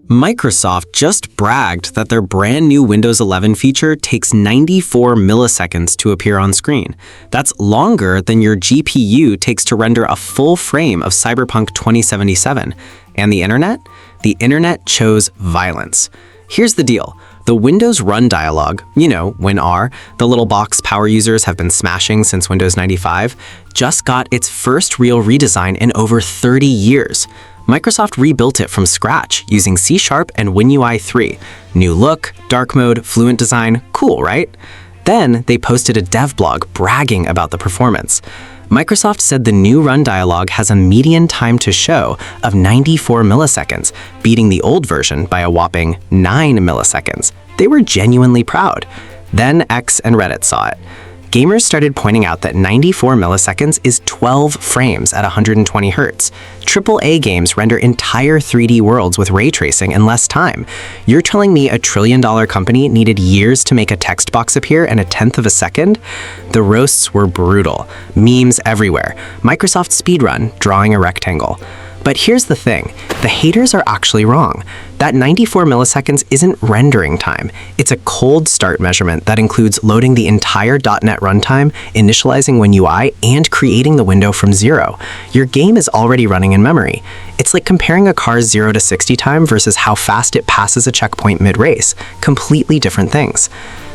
Microsoft just bragged that their brand new Windows 11 feature takes 94 milliseconds to appear on screen. That's longer than your GPU takes to render a full frame of Cyberpunk 2077. And the internet? The internet chose violence. Here's the deal. The Windows Run dialog, Win+R, the little box power users have been smashing since Windows 95, just got its first real redesign in over 30 years. Microsoft rebuilt it from scratch using C# and WinUI 3. New look, dark mode, fluent design, cool, right? Then they posted a dev blog bragging about the performance. Microsoft said the new Run dialog has a median time to show of 94 milliseconds, beating the old version by a whopping 9 milliseconds. They were genuinely proud. Then X and Reddit saw it. Gamers started pointing out that 94 milliseconds is 12 frames at 120 Hz. AAA games render entire 3D worlds with ray tracing in less time. You're telling me a trillion-dollar company needed years to make a text box appear in 1/10 of a second? The roasts were brutal. Memes everywhere. Microsoft speedrun, drawing a rectangle. But here's the thing, the haters are actually wrong. That 94 milliseconds isn't rendering time. It's a cold start measurement that includes loading the entire .NET runtime, initializing WinUI, and creating the window from zero. Your game is already running in memory. It's like comparing a car's 0 to 60 time versus how fast it passes a checkpoint mid-race. Completely different things.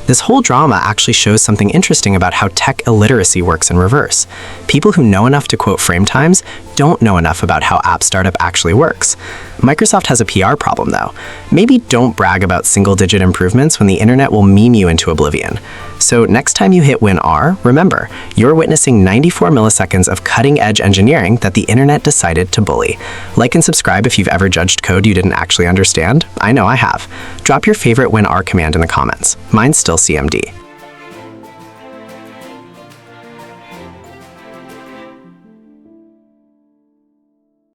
This whole drama actually shows something interesting about how tech illiteracy works in reverse. People who know enough to quote frame times don't know enough about how app startup actually works. Microsoft has a PR problem though. Maybe don't brag about single-digit improvements when the internet will meme you into oblivion. So next time you hit Win+R, remember, you're witnessing 94 milliseconds of cutting-edge engineering that the internet decided to bully. Like and subscribe if you've ever judged code you didn't actually understand. I know I have. Drop your favorite Win+R command in the comments. Mine's still CMD.